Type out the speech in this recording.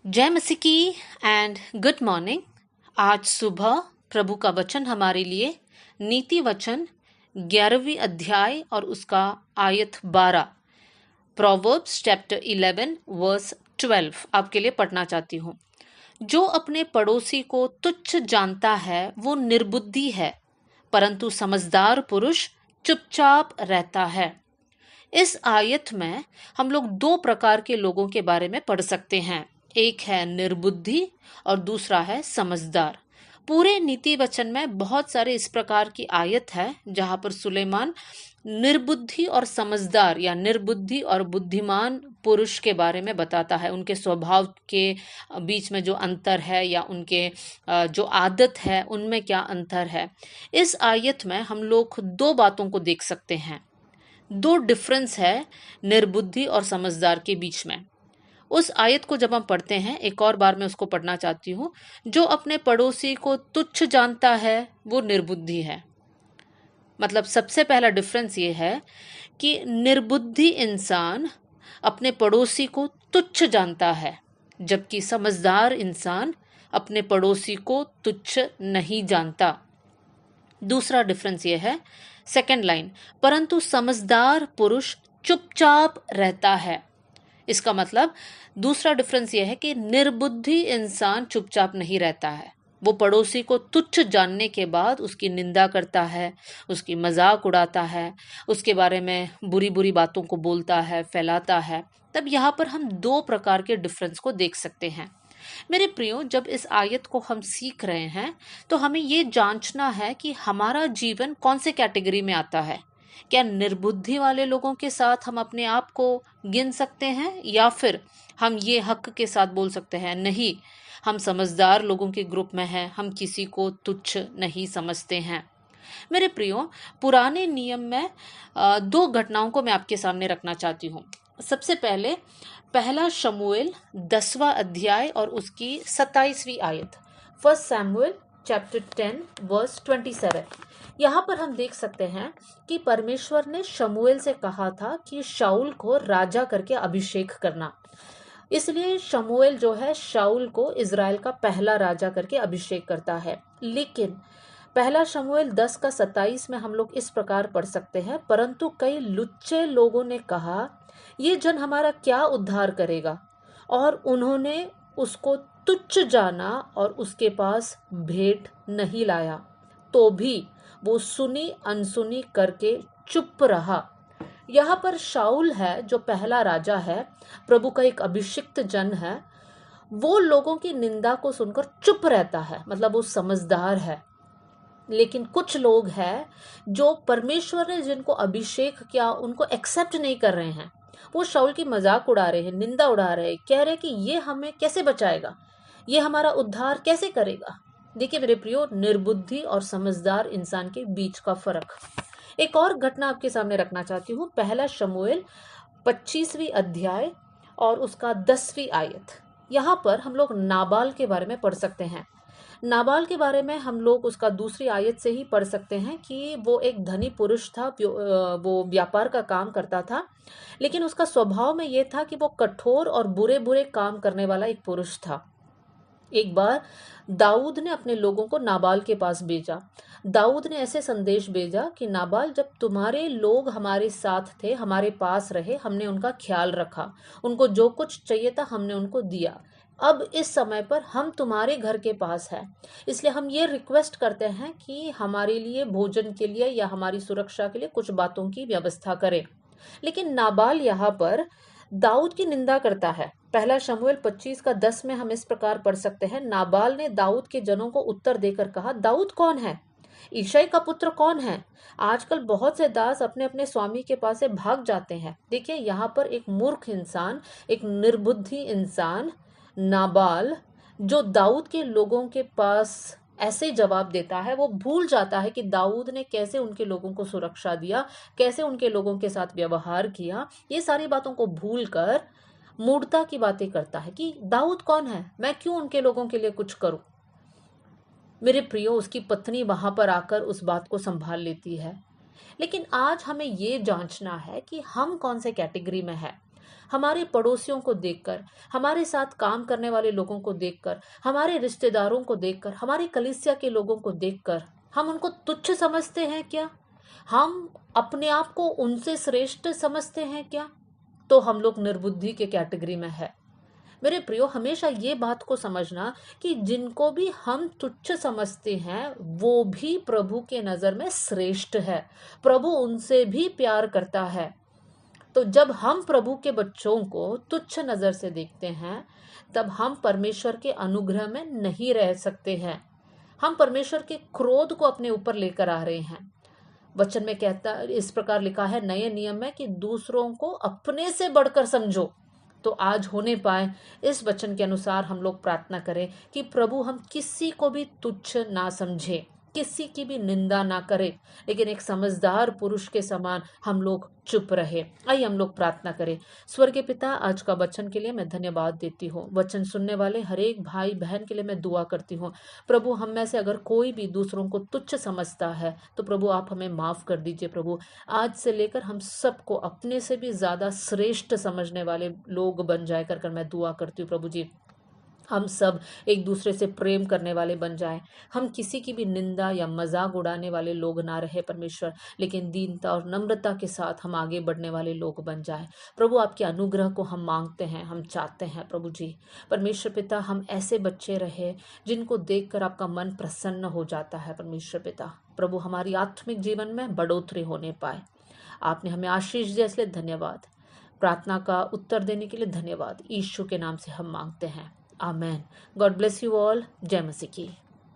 जय मसीह की एंड गुड मॉर्निंग। आज सुबह प्रभु का वचन हमारे लिए नीति वचन 11वीं अध्याय और उसका आयत 12 प्रोवर्ब्स चैप्टर 11 वर्स 12 आपके लिए पढ़ना चाहती हूँ। जो अपने पड़ोसी को तुच्छ जानता है वो निर्बुद्धि है, परंतु समझदार पुरुष चुपचाप रहता है। इस आयत में हम लोग दो प्रकार के लोगों के बारे में पढ़ सकते हैं। एक है निर्बुद्धि और दूसरा है समझदार। पूरे नीति वचन में बहुत सारे इस प्रकार की आयत है जहां पर सुलेमान निर्बुद्धि और समझदार या निर्बुद्धि और बुद्धिमान पुरुष के बारे में बताता है, उनके स्वभाव के बीच में जो अंतर है या उनके जो आदत है उनमें क्या अंतर है। इस आयत में हम लोग दो बातों को देख सकते हैं, दो डिफरेंस है निर्बुद्धि और समझदार के बीच में। उस आयत को जब हम पढ़ते हैं, एक और बार मैं उसको पढ़ना चाहती हूँ। जो अपने पड़ोसी को तुच्छ जानता है वो निर्बुद्धि है। मतलब सबसे पहला डिफरेंस ये है कि निर्बुद्धि इंसान अपने पड़ोसी को तुच्छ जानता है, जबकि समझदार इंसान अपने पड़ोसी को तुच्छ नहीं जानता। दूसरा डिफरेंस ये है, सेकंड लाइन, परंतु समझदार पुरुष चुपचाप रहता है। इसका मतलब दूसरा डिफरेंस यह है कि निर्बुद्धि इंसान चुपचाप नहीं रहता है। वो पड़ोसी को तुच्छ जानने के बाद उसकी निंदा करता है, उसकी मजाक उड़ाता है, उसके बारे में बुरी बुरी बातों को बोलता है, फैलाता है। तब यहाँ पर हम दो प्रकार के डिफरेंस को देख सकते हैं। मेरे प्रियो, जब इस आयत को हम सीख रहे हैं तो हमें ये जांचना है कि हमारा जीवन कौन से कैटेगरी में आता है। क्या निर्बुद्धि वाले लोगों के साथ हम अपने आप को गिन सकते हैं, या फिर हम ये हक के साथ बोल सकते हैं नहीं, हम समझदार लोगों के ग्रुप में हैं, हम किसी को तुच्छ नहीं समझते हैं। मेरे प्रियो, पुराने नियम में दो घटनाओं को मैं आपके सामने रखना चाहती हूँ। सबसे पहले पहला शमूएल 10वां अध्याय और उसकी 27वीं आयत, फर्स्ट सैमुएल चैप्टर 10 वर्स 27। यहाँ पर हम देख सकते हैं कि परमेश्वर ने शमूएल से कहा था कि शाऊल को राजा करके अभिषेक करना। इसलिए शमूएल जो है शाऊल को इज़राइल का पहला राजा करके अभिषेक करता है। लेकिन पहला शमूएल 10 का 27 में हम लोग इस प्रकार पढ़ सकते हैं, परंतु कई लुच्चे लोगों ने कहा ये जन हमारा क्या उद्धार करेगा, और उन्होंने उसको तुच्छ जाना और उसके पास भेंट नहीं लाया। तो भी वो सुनी अनसुनी करके चुप रहा। यहाँ पर शाऊल है जो पहला राजा है, प्रभु का एक अभिषिक्त जन है, वो लोगों की निंदा को सुनकर चुप रहता है, मतलब वो समझदार है। लेकिन कुछ लोग हैं जो परमेश्वर ने जिनको अभिषेक किया उनको एक्सेप्ट नहीं कर रहे हैं। वो शाऊल की मजाक उड़ा रहे हैं, निंदा उड़ा रहे हैं, कह रहे हैं कि ये हमें कैसे बचाएगा, ये हमारा उद्धार कैसे करेगा। देखिए मेरे प्रियो, निर्बुद्धि और समझदार इंसान के बीच का फर्क। एक और घटना आपके सामने रखना चाहती हूँ। पहला शमूएल 25वीं अध्याय और उसका 10वीं आयत। यहाँ पर हम लोग नाबाल के बारे में पढ़ सकते हैं। नाबाल के बारे में हम लोग उसका दूसरी आयत से ही पढ़ सकते हैं कि वो एक धनी पुरुष था, वो व्यापार का काम करता था, लेकिन उसका स्वभाव में ये था कि वो कठोर और बुरे बुरे काम करने वाला एक पुरुष था। एक बार दाऊद ने अपने लोगों को नाबाल के पास भेजा। दाऊद ने ऐसे संदेश भेजा कि नाबाल, जब तुम्हारे लोग हमारे साथ थे, हमारे पास रहे, हमने उनका ख्याल रखा, उनको जो कुछ चाहिए था हमने उनको दिया। अब इस समय पर हम तुम्हारे घर के पास है, इसलिए हम ये रिक्वेस्ट करते हैं कि हमारे लिए भोजन के लिए या हमारी सुरक्षा के लिए कुछ बातों की व्यवस्था करें। लेकिन नाबाल यहाँ पर दाऊद की निंदा करता है। पहला शमूएल 25 का 10 में हम इस प्रकार पढ़ सकते हैं, नाबाल ने दाऊद के जनों को उत्तर देकर कहा, दाऊद कौन है? ईशाई का पुत्र कौन है? आजकल बहुत से दास अपने अपने स्वामी के पास से भाग जाते हैं। देखिए यहाँ पर एक मूर्ख इंसान, एक निर्बुद्धि इंसान नाबाल, जो दाऊद के लोगों के पास ऐसे जवाब देता है, वो भूल जाता है कि दाऊद ने कैसे उनके लोगों को सुरक्षा दिया, कैसे उनके लोगों के साथ व्यवहार किया। ये सारी बातों को भूलकर मूर्खता की बातें करता है कि दाऊद कौन है, मैं क्यों उनके लोगों के लिए कुछ करूं। मेरे प्रियो, उसकी पत्नी वहां पर आकर उस बात को संभाल लेती है। लेकिन आज हमें ये जांचना है कि हम कौन से कैटेगरी में है। हमारे पड़ोसियों को देखकर, हमारे साथ काम करने वाले लोगों को देखकर, हमारे रिश्तेदारों को देखकर, हमारी कलीसिया के लोगों को देखकर हम उनको तुच्छ समझते हैं क्या? हम अपने आप को उनसे श्रेष्ठ समझते हैं क्या? तो हम लोग निर्बुद्धि के कैटेगरी में है। मेरे प्रियो, हमेशा ये बात को समझना कि जिनको भी हम तुच्छ समझते हैं वो भी प्रभु के नज़र में श्रेष्ठ है। प्रभु उनसे भी प्यार करता है। तो जब हम प्रभु के बच्चों को तुच्छ नज़र से देखते हैं तब हम परमेश्वर के अनुग्रह में नहीं रह सकते हैं। हम परमेश्वर के क्रोध को अपने ऊपर लेकर आ रहे हैं। वचन में कहता, इस प्रकार लिखा है नए नियम में कि दूसरों को अपने से बढ़कर समझो। तो आज होने पाए इस वचन के अनुसार हम लोग प्रार्थना करें कि प्रभु हम किसी को भी तुच्छ ना समझे, किसी की भी निंदा ना करें, लेकिन एक समझदार पुरुष के समान हम लोग चुप रहे। आइए हम लोग प्रार्थना करें। स्वर्गीय पिता, आज का वचन के लिए मैं धन्यवाद देती हूँ। वचन सुनने वाले हर एक भाई बहन के लिए मैं दुआ करती हूँ। प्रभु, हम में से अगर कोई भी दूसरों को तुच्छ समझता है तो प्रभु आप हमें माफ कर दीजिए। प्रभु, आज से लेकर हम सबको अपने से भी ज्यादा श्रेष्ठ समझने वाले लोग बन जाए कर मैं दुआ करती हूँ। प्रभु जी, हम सब एक दूसरे से प्रेम करने वाले बन जाएं। हम किसी की भी निंदा या मजाक उड़ाने वाले लोग ना रहे परमेश्वर, लेकिन दीनता और नम्रता के साथ हम आगे बढ़ने वाले लोग बन जाएं। प्रभु, आपके अनुग्रह को हम मांगते हैं, हम चाहते हैं। प्रभु जी, परमेश्वर पिता, हम ऐसे बच्चे रहे जिनको देखकर आपका मन प्रसन्न हो जाता है। परमेश्वर पिता, प्रभु हमारी आत्मिक जीवन में बढ़ोतरी होने पाए। आपने हमें आशीष दिया, इसलिए धन्यवाद। प्रार्थना का उत्तर देने के लिए धन्यवाद। यीशु के नाम से हम मांगते हैं, आमेन। God bless you all. जय मसीह की।